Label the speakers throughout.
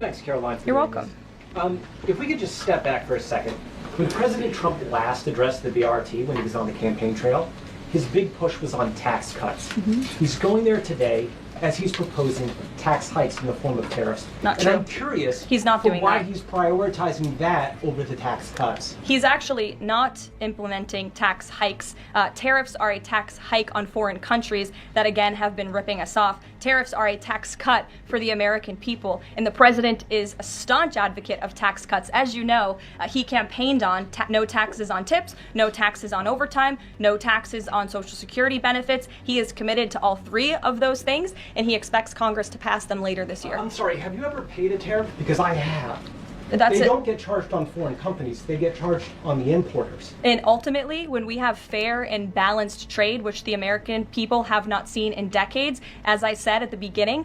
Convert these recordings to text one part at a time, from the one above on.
Speaker 1: Thanks, Caroline.
Speaker 2: You're welcome.
Speaker 1: If we could just step back for a second. When President Trump last addressed the BRT when he was on the campaign trail, his big push was on tax cuts. He's going there today as he's proposing tax hikes in the form of tariffs.
Speaker 2: Not true.
Speaker 1: And I'm curious
Speaker 2: he's not doing
Speaker 1: why
Speaker 2: that.
Speaker 1: He's prioritizing that over the tax cuts.
Speaker 2: He's actually not implementing tax hikes. Tariffs are a tax hike on foreign countries that, again, have been ripping us off. Tariffs are a tax cut for the American people, and the president is a staunch advocate of tax cuts. As you know, he campaigned on no taxes on tips, no taxes on overtime, no taxes on Social Security benefits. He is committed to all three of those things, and he expects Congress to pass them later this year.
Speaker 1: I'm sorry, have you ever paid a tariff? Because I have.
Speaker 2: They
Speaker 1: don't get charged on foreign companies, they get charged on the importers.
Speaker 2: And ultimately, when we have fair and balanced trade, which the American people have not seen in decades, as I said at the beginning,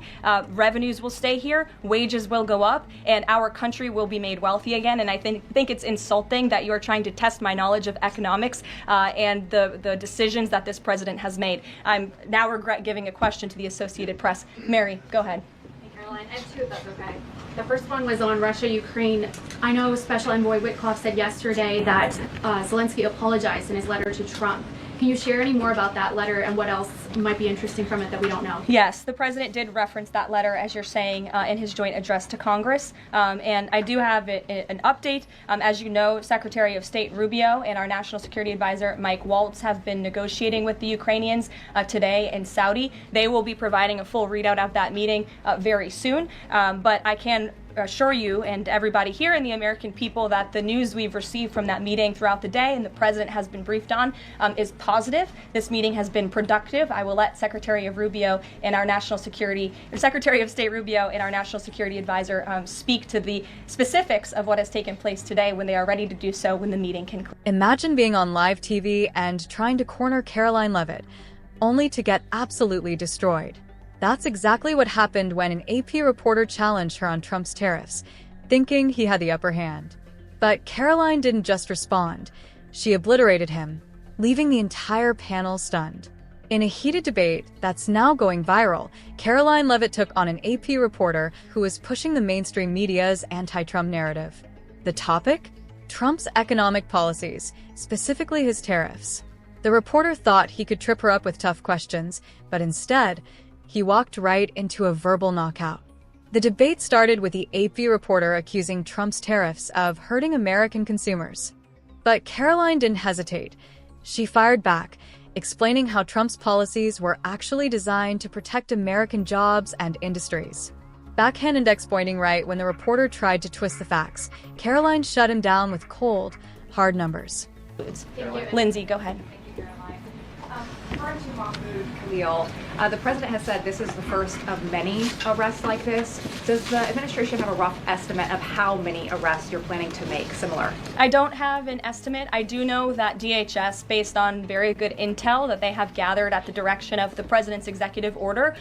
Speaker 2: revenues will stay here, wages will go up, and our country will be made wealthy again. And I think it's insulting that you're trying to test my knowledge of economics and the decisions that this president has made. I'm now regret giving a question to the Associated Press. Mary, go ahead.
Speaker 3: Hey, Caroline, I have two if that's okay. The first one was on Russia, Ukraine. I know Special Envoy Witkoff said yesterday that Zelensky apologized in his letter to Trump. Can you share any more about that letter and what else might be interesting from it that we don't know?
Speaker 2: Yes, the president did reference that letter, as you're saying, in his joint address to Congress. And I do have an update. As you know, Secretary of State Rubio and our National Security Advisor Mike Waltz have been negotiating with the Ukrainians today in Saudi. They will be providing a full readout of that meeting very soon. But I can assure you and everybody here and the American people that the news we've received from that meeting throughout the day and the president has been briefed on is positive. This meeting has been productive. I will let Secretary of State Rubio and our National Security Advisor speak to the specifics of what has taken place today when they are ready to do so when the meeting concludes.
Speaker 4: Imagine being on live TV and trying to corner Karoline Leavitt, only to get absolutely destroyed. That's exactly what happened when an AP reporter challenged her on Trump's tariffs, thinking he had the upper hand. But Karoline didn't just respond. She obliterated him, leaving the entire panel stunned. In a heated debate that's now going viral, Karoline Leavitt took on an AP reporter who was pushing the mainstream media's anti-Trump narrative. The topic? Trump's economic policies, specifically his tariffs. The reporter thought he could trip her up with tough questions, but instead, he walked right into a verbal knockout. The debate started with the AP reporter accusing Trump's tariffs of hurting American consumers. But Karoline didn't hesitate. She fired back, explaining how Trump's policies were actually designed to protect American jobs and industries. Backhand index-pointing right when the reporter tried to twist the facts, Karoline shut him down with cold, hard numbers.
Speaker 2: Lindsay, go ahead.
Speaker 5: Referring to Mahmoud Khalil, the president has said this is the first of many arrests like this. Does the administration have a rough estimate of how many arrests you're planning to make similar?
Speaker 2: I don't have an estimate. I do know that DHS, based on very good intel that they have gathered at the direction of the president's executive order,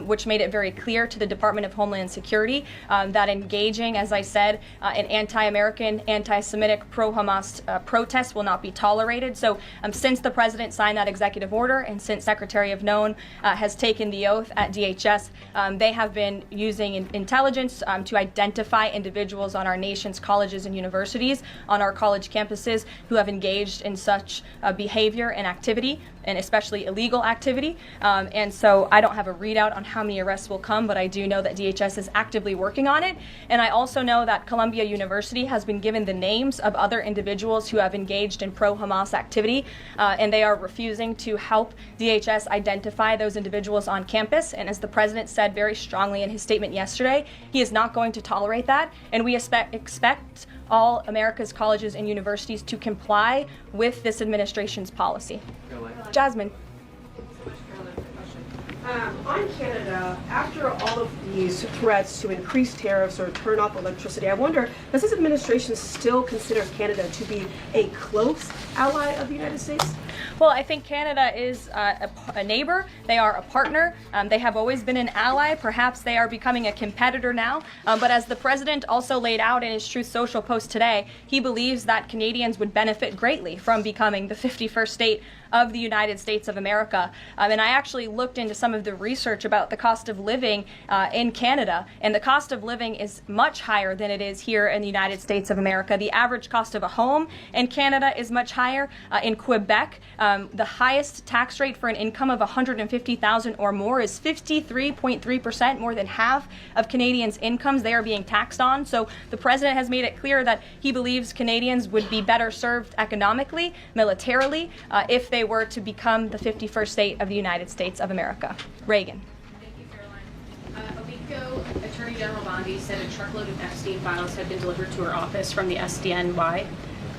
Speaker 2: which made it very clear to the Department of Homeland Security that engaging, as I said, in anti-American, anti-Semitic, pro-Hamas protests will not be tolerated. So since the president signed that executive order and since Secretary of Known has taken the oath at DHS, they have been using intelligence to identify individuals on our nation's colleges and universities, on our college campuses, who have engaged in such behavior and activity, and especially illegal activity. And so I don't have a readout on how many arrests will come, but I do know that DHS is actively working on it. And I also know that Columbia University has been given the names of other individuals who have engaged in pro-Hamas activity, and they are refusing to help DHS identify those individuals on campus. And as the president said very strongly in his statement yesterday, he is not going to tolerate that, and we expect all America's colleges and universities to comply with this administration's policy. Jasmine.
Speaker 6: On Canada, after all of these threats to increase tariffs or turn off electricity, I wonder, does this administration still consider Canada to be a close ally of the United States?
Speaker 2: Well, I think Canada is a neighbor. They are a partner. They have always been an ally. Perhaps they are becoming a competitor now. But as the president also laid out in his Truth Social post today, he believes that Canadians would benefit greatly from becoming the 51st state of the United States of America. And I actually looked into some of the research about the cost of living in Canada, and the cost of living is much higher than it is here in the United States of America. The average cost of a home in Canada is much higher. In Quebec, the highest tax rate for an income of $150,000 or more is 53.3%, more than half of Canadians' incomes they are being taxed on. So the president has made it clear that he believes Canadians would be better served economically, militarily, if they were to become the 51st state of the United States of America. Reagan.
Speaker 7: Thank you, Caroline. A week ago, Attorney General Bondi said a truckload of Epstein files had been delivered to her office from the SDNY.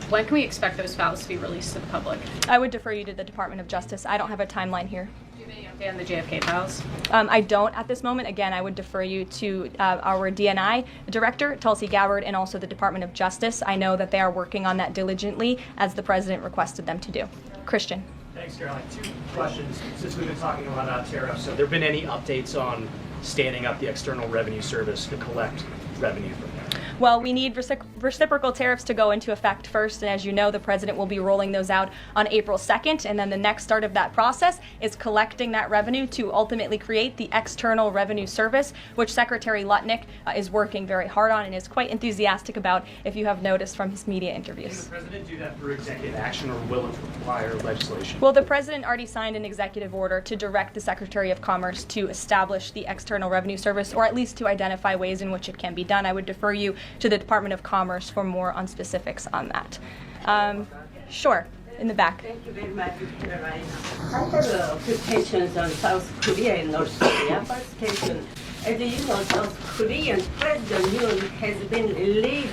Speaker 7: When can we expect those files to be released to the public?
Speaker 2: I would defer you to the Department of Justice. I don't have a timeline here.
Speaker 7: Do you have any update on the JFK files?
Speaker 2: I don't at this moment. Again, I would defer you to our DNI director, Tulsi Gabbard, and also the Department of Justice. I know that they are working on that diligently, as the president requested them to do. Christian.
Speaker 8: Thanks, Caroline. Two questions, since we've been talking a lot about tariffs. Have there been any updates on standing up the External Revenue Service to collect revenue from there?
Speaker 2: Well, we need reciprocal tariffs to go into effect first, and as you know, the president will be rolling those out on April 2nd, and then the next start of that process is collecting that revenue to ultimately create the External Revenue Service, which Secretary Lutnick is working very hard on and is quite enthusiastic about, if you have noticed from his media interviews.
Speaker 8: Can the president do that through executive action, or will it require legislation?
Speaker 2: Well, the president already signed an executive order to direct the Secretary of Commerce to establish the External Revenue Service, or at least to identify ways in which it can be done. I would defer you to the Department of Commerce for more on specifics on that. Sure, in the back.
Speaker 9: Thank you very much, Caroline. I have a few questions on South Korea and North Korea. First question, as you know, South Korean President Yoon has been released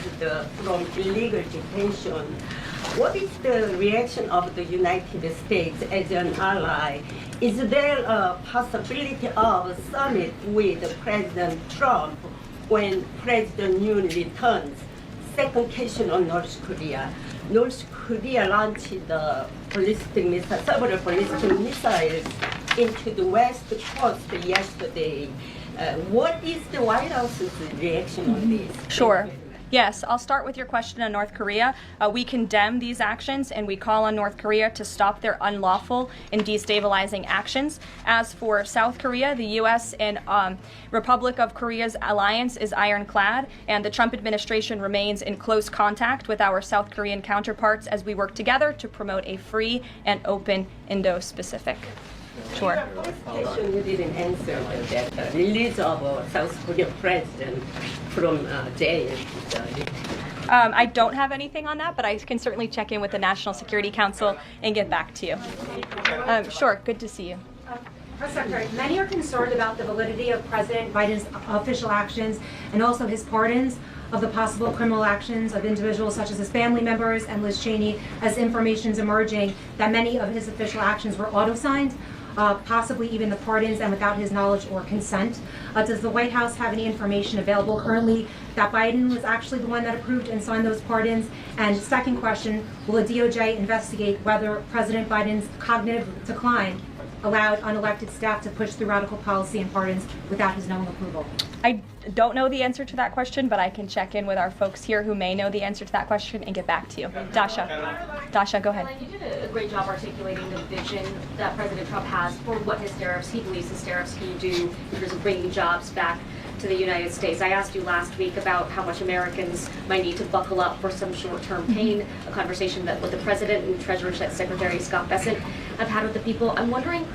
Speaker 9: from illegal detention. What is the reaction of the United States as an ally? Is there a possibility of a summit with President Trump when President Yoon returns? Second question on North Korea. North Korea launched the several ballistic missiles into the West Coast yesterday. What is the White House's reaction on this?
Speaker 2: Sure. Yes, I'll start with your question on North Korea. We condemn these actions, and we call on North Korea to stop their unlawful and destabilizing actions. As for South Korea, the U.S. and Republic of Korea's alliance is ironclad, and the Trump administration remains in close contact with our South Korean counterparts as we work together to promote a free and open Indo-Pacific. Sure.
Speaker 9: First question you didn't answer that release of South Korean president from jail.
Speaker 2: I don't have anything on that, but I can certainly check in with the National Security Council and get back to you. Sure, good to see you.
Speaker 10: Press Secretary, many are concerned about the validity of President Biden's official actions and also his pardons of the possible criminal actions of individuals such as his family members and Liz Cheney, as information is emerging that many of his official actions were auto-signed, possibly even the pardons, and without his knowledge or consent. Does the White House have any information available currently that Biden was actually the one that approved and signed those pardons? And second question, will the DOJ investigate whether President Biden's cognitive decline allowed unelected staff to push through radical policy and pardons without his knowing approval?
Speaker 2: I don't know the answer to that question, but I can check in with our folks here who may know the answer to that question and get back to you. Dasha, go ahead.
Speaker 7: You did a great job articulating the vision that President Trump has for what his tariffs, he believes his tariffs can do in terms of bringing jobs back to the United States. I asked you last week about how much Americans might need to buckle up for some short-term pain, a conversation that with the President and Treasury Secretary Scott Bessent have had with the people. I'm wondering,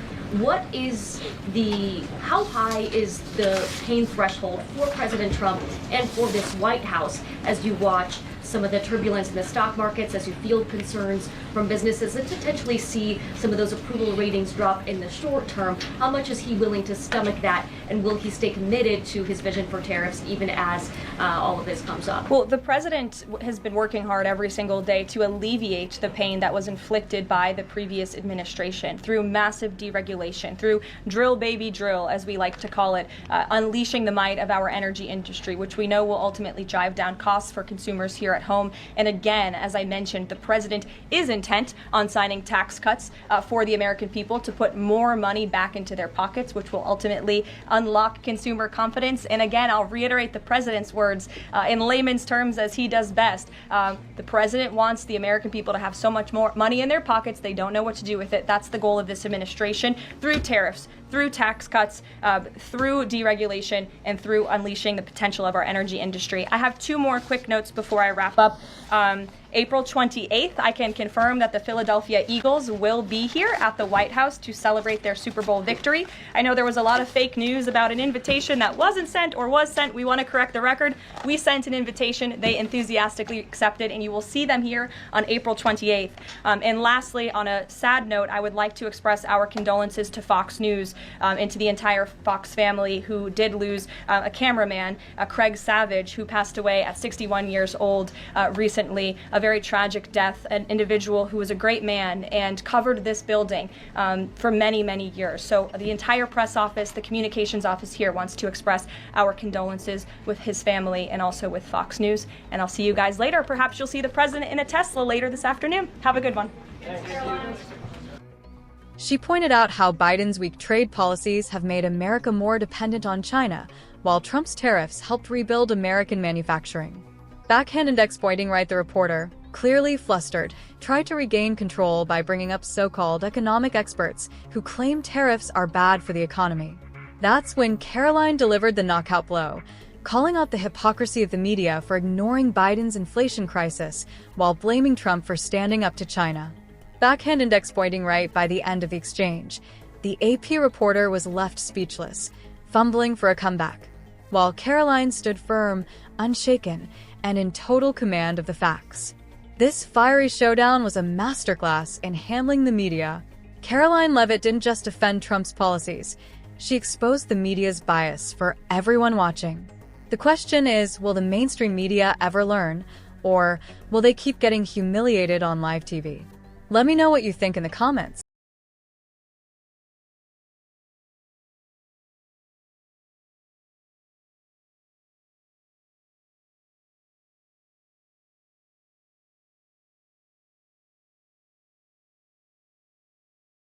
Speaker 7: how high is the pain threshold for President Trump and for this White House as you watch some of the turbulence in the stock markets, as you field concerns from businesses and potentially see some of those approval ratings drop in the short term? How much is he willing to stomach that, and will he stay committed to his vision for tariffs even as all of this comes up?
Speaker 2: Well, the president has been working hard every single day to alleviate the pain that was inflicted by the previous administration through massive deregulation, through drill baby drill, as we like to call it, unleashing the might of our energy industry, which we know will ultimately drive down costs for consumers here at home. And again, as I mentioned, the president is intent on signing tax cuts for the American people to put more money back into their pockets, which will ultimately unlock consumer confidence. And again, I'll reiterate the president's words in layman's terms as he does best. The president wants the American people to have so much more money in their pockets, they don't know what to do with it. That's the goal of this administration through tariffs, through tax cuts, through deregulation, and through unleashing the potential of our energy industry. I have two more quick notes before I wrap up. April 28th, I can confirm that the Philadelphia Eagles will be here at the White House to celebrate their Super Bowl victory. I know there was a lot of fake news about an invitation that wasn't sent or was sent. We want to correct the record. We sent an invitation. They enthusiastically accepted, and you will see them here on April 28th. And lastly, on a sad note, I would like to express our condolences to Fox News and to the entire Fox family who did lose a cameraman, Craig Savage, who passed away at 61 years old recently. A very tragic death, an individual who was a great man and covered this building for many, many years. So the entire press office, the communications office here wants to express our condolences with his family and also with Fox News. And I'll see you guys later. Perhaps you'll see the president in a Tesla later this afternoon. Have a good one.
Speaker 4: She pointed out how Biden's weak trade policies have made America more dependent on China, while Trump's tariffs helped rebuild American manufacturing. Backhanded ex-Boyding Wright, the reporter, clearly flustered, tried to regain control by bringing up so-called economic experts who claim tariffs are bad for the economy. That's when Karoline delivered the knockout blow, calling out the hypocrisy of the media for ignoring Biden's inflation crisis while blaming Trump for standing up to China. Backhanded ex-Boyding Wright by the end of the exchange, the AP reporter was left speechless, fumbling for a comeback, while Karoline stood firm, unshaken, and in total command of the facts. This fiery showdown was a masterclass in handling the media. Karoline Leavitt didn't just defend Trump's policies, she exposed the media's bias for everyone watching. The question is, will the mainstream media ever learn, or will they keep getting humiliated on live TV? Let me know what you think in the comments.